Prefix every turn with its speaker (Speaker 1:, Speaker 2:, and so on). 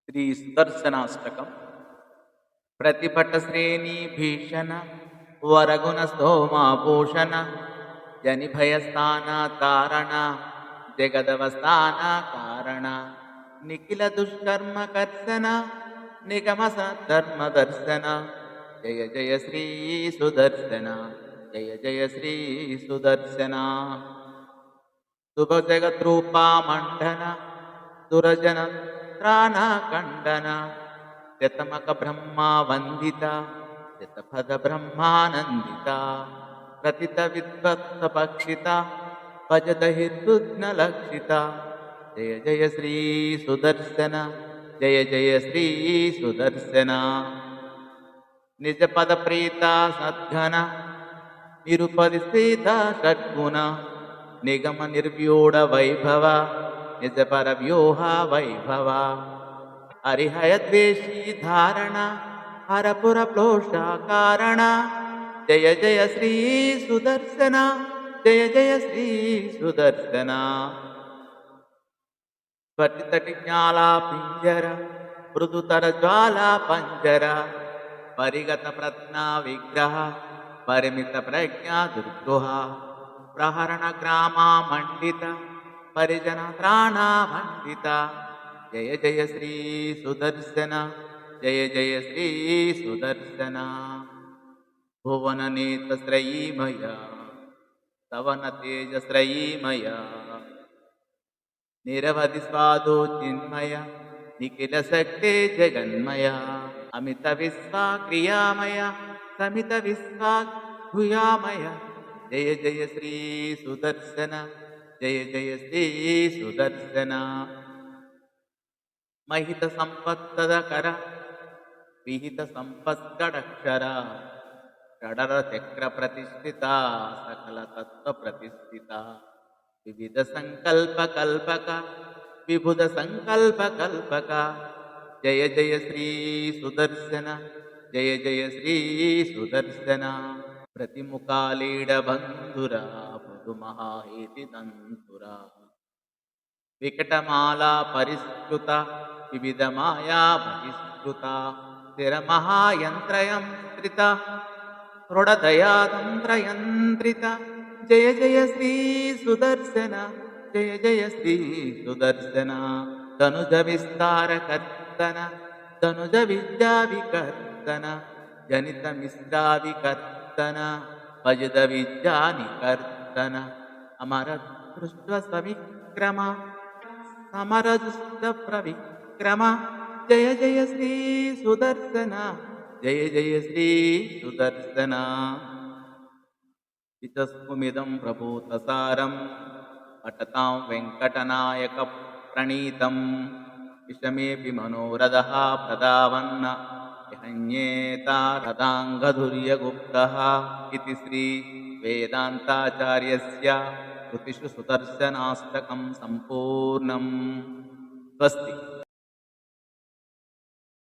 Speaker 1: శ్రీ సుదర్శనాష్టకం. ప్రతిభట శ్రేణి భీషణ వరగుణ స్తోమాభూషణ జని భయస్థాన తారణ జగదవస్థాన కారణ నిఖిల దుష్కర్మ కర్షణ నిగమ ధర్మ దర్శన జయ జయ శ్రీ సుదర్శన జయ జయ శ్రీ సుదర్శన. శుభ జగద్రూపా మండన దురజన త్రాణ ఖండన శతమక బ్రహ్మా వందిత శతపద బ్రహ్మానందిత ప్రతిత విద్వత్స పక్షిత భజత హిర్దుగ్న లక్షిత జయ జయ శ్రీ సుదర్శన జయ జయ శ్రీ సుదర్శన. నిజ పద ప్రీత సద్ఘన నిరుపది స్థిత షడ్గుణ నిగమ నిర్వ్యూఢ వైభవ నిజ పర వ్యూహ వైభవ హరిహయద్వేషీ ధారణ హరపుర ప్లోష కారణ జయ జయ శ్రీ సుదర్శన జయ జయ శ్రీ సుదర్శన. స్ఫటితటి జ్ఞాలా పింజర మృదుతర జ్వాలా పంజర పరిగత ప్రజ్ఞా విగ్రహ పరిమిత ప్రజ్ఞా దుర్గృహ ప్రహరణ గ్రామా మండిత పరిజన త్రాణ మండిత జయ జయ శ్రీ సుదర్శన జయ జయ శ్రీ సుదర్శన. భువన నేత శ్రయీమయ సవన తేజశ్రయీమయ నిరవధి స్వాదో చిన్మయ నిఖిల శక్తే జగన్మయ అమిత విశ్వా క్రియామయ సమిత విశ్వా భూయామయ జయ జయ శ్రీ సుదర్శన జయ జయ శ్రీ సుదర్శన. మహిత సంపత్తదకర విహిత సంపత్కడక్షర షడర చక్ర ప్రతిష్ఠిత సకల తత్వ ప్రతిష్ఠిత వివిధ సంకల్ప కల్పక విభుద సంకల్ప కల్పక జయ జయ శ్రీ సుదర్శన జయ జయ శ్రీ సుదర్శన. ప్రతిముఖాలీడ బంధురా మృదు మహాహేతి దంతురా వికటమాలా పరిష్కృత వివిధ మాయా బహిష్కృత స్థిర మహాయంత్రయంత్రిత దృఢదయాతంత్రయంత్రిత జయ జయ శ్రీ సుదర్శన జయ జయ శ్రీ సుదర్శన. ధనుజ విస్తార కర్తన ధనుజ విద్యా వికర్తన జనిత మిశ్రా వికర్తన భజద విద్యా నికర్తన అమర దృష్ట సవిక్రమ సమర దుష్ట ప్రవిక్రమ జయ జయ శ్రీ సుదర్శన జయ జయ శ్రీ సుదర్శన. ఇతస్మిదం ప్రభూతసారం అటతాం వెంకటనాయక ప్రణీతం విషమేపి మనోరథః ప్రదావన్న హన్యేతారదాంగధుర్యగుప్తః ఇతి శ్రీ వేదాంతాచార్యస్య కృతిషు సుదర్శనాష్టకం సంపూర్ణం. స్వస్తి.